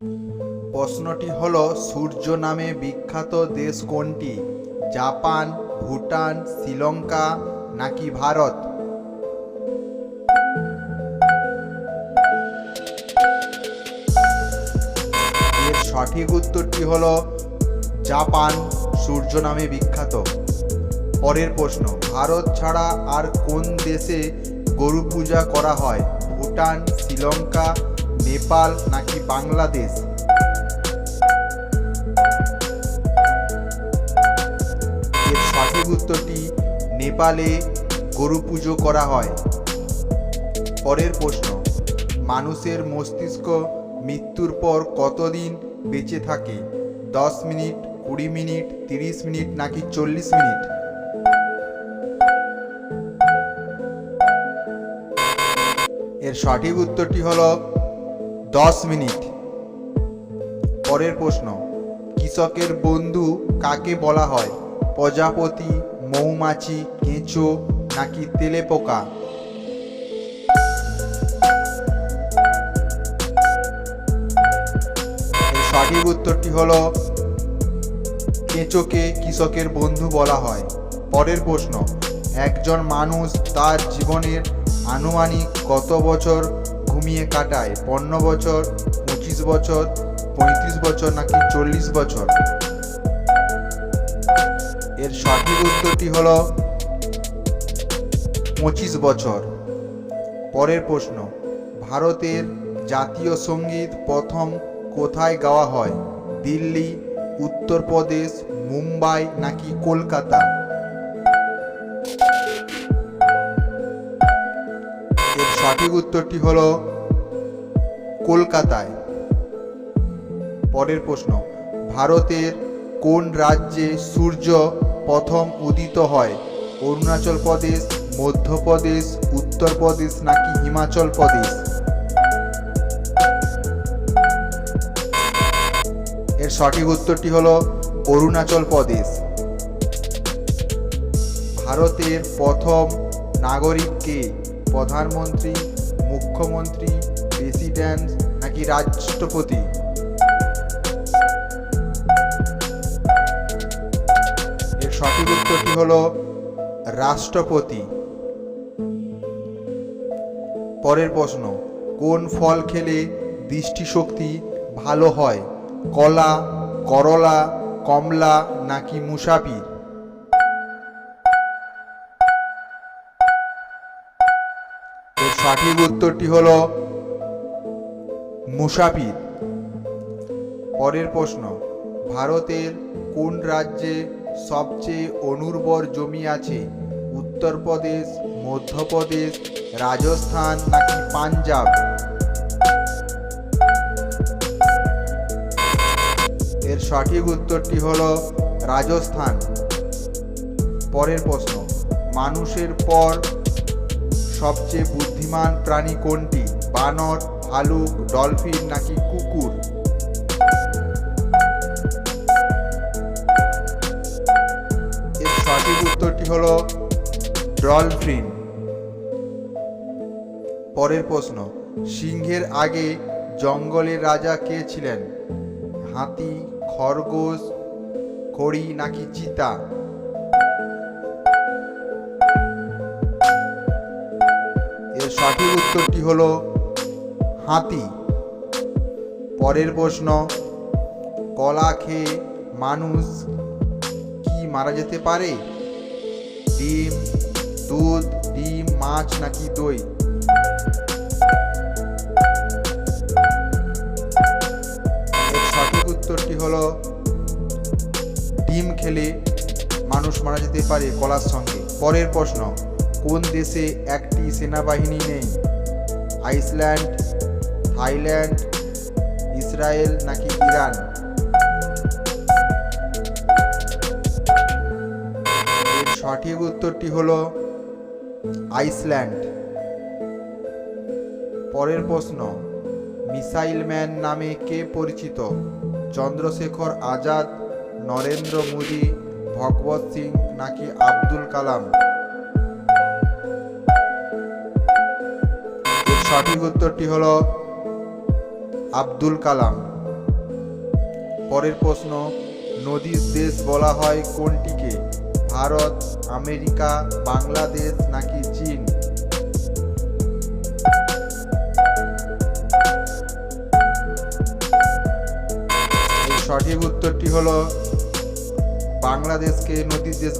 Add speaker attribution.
Speaker 1: প্রশ্নটি হলো সূর্য নামে বিখ্যাত দেশ কোনটি? জাপান, ভুটান, শ্রীলঙ্কা নাকি ভারত? এর সঠিক উত্তরটি হলো জাপান সূর্য নামে বিখ্যাত। পরের প্রশ্ন, ভারত ছাড়া আর কোন দেশে গরু পূজা করা হয়? ভুটান, শ্রীলঙ্কা, নেপাল নাকি বাংলাদেশ? এর সঠিক উত্তরটি নেপালে গরু পুজো করা হয়। পরের প্রশ্ন, মানুষের মস্তিষ্ক মৃত্যুর পর কতদিন বেঁচে থাকে? 10 মিনিট, 20 মিনিট, 30 মিনিট নাকি 40 মিনিট? এর সঠিক উত্তরটি হলো 10 মিনিট। পরের প্রশ্ন, কৃষকের বন্ধু কাকে বলা হয়? প্রজাপতি, মৌমাছি, কেঁচো নাকি তেলেপোকা? এর সঠিক উত্তরটি হলো কেঁচোকে কৃষকের বন্ধু বলা হয়। পরের প্রশ্ন, একজন মানুষ তার জীবনের আনুমানিক কত বছর ঘুমিয়ে কাটায়? 15 বছর, 25 বছর, 35 বছর নাকি 40 বছর? এর সঠিক উত্তরটি হলো 25 বছর। পরের প্রশ্ন, ভারতের জাতীয় সঙ্গীত প্রথম কোথায় গাওয়া হয়? দিল্লি, উত্তরপ্রদেশ, মুম্বাই নাকি কলকাতা? এর সঠিক উত্তরটি হলো কলকাতায়। পরের প্রশ্ন, ভারতের কোন রাজ্যে সূর্য প্রথম উদিত হয়? অরুণাচল প্রদেশ, মধ্যপ্রদেশ, উত্তরপ্রদেশ নাকি হিমাচল প্রদেশ? এর সঠিক উত্তরটি হলো অরুণাচল প্রদেশ। ভারতের প্রথম নাগরিক কে? প্রধানমন্ত্রী, মুখ্যমন্ত্রী, প্রেসিডেন্ট নাকি রাষ্ট্রপতি? এর সঠিক উত্তরটি হলো রাষ্ট্রপতি। পরের প্রশ্ন, কোন ফল খেলে দৃষ্টিশক্তি ভালো হয়? কলা, করলা, কমলা নাকি মুসাফি? এর সঠিক উত্তরটি হলো মুসাফির। পরের প্রশ্ন, ভারতের কোন রাজ্যে সবচেয়ে অনুর্বর জমি আছে? উত্তরপ্রদেশ, মধ্যপ্রদেশ, রাজস্থান নাকি পাঞ্জাব? এর সঠিক উত্তরটি হলো রাজস্থান। পরের প্রশ্ন, মানুষের পর সবচেয়ে বুদ্ধিমান প্রাণী কোনটি? বানর, ভালুক, ডলফিন নাকি কুকুর? এর সঠিক উত্তরটি হলো ডলফিন। পরের প্রশ্ন, সিংহের আগে জঙ্গলের রাজা কে ছিলেন? হাতি, খরগোশ, ঘড়ি নাকি চিতা? এর সঠিক উত্তরটি হলো হাতি। পরের প্রশ্ন, কলা খেয়ে মানুষ কি মারা যেতে পারে? ডিম, দুধ, ডিম, মাছ নাকি দই? এর সঠিক উত্তরটি হলো ডিম খেলে মানুষ মারা যেতে পারে কলার সঙ্গে। পরের প্রশ্ন, কোন দেশে একটি সেনাবাহিনী নেই? আইসল্যান্ড, থাইল্যান্ড, ইসরায়েল নাকি ইরান? এর সঠিক উত্তরটি হলো আইসল্যান্ড। পরের প্রশ্ন, মিসাইল ম্যান নামে কে পরিচিত? চন্দ্রশেখর আজাদ, নরেন্দ্র মোদী, ভগৎ সিং নাকি আব্দুল কালাম? এর সঠিক উত্তরটি হলো আব্দুল কালাম। পরের প্রশ্ন, নদীর দেশ বলা হয় কোনটিকে? ভারত, আমেরিকা, বাংলাদেশ নাকি চীন? এই সঠিক উত্তরটি হলো বাংলাদেশকে নদীর দেশ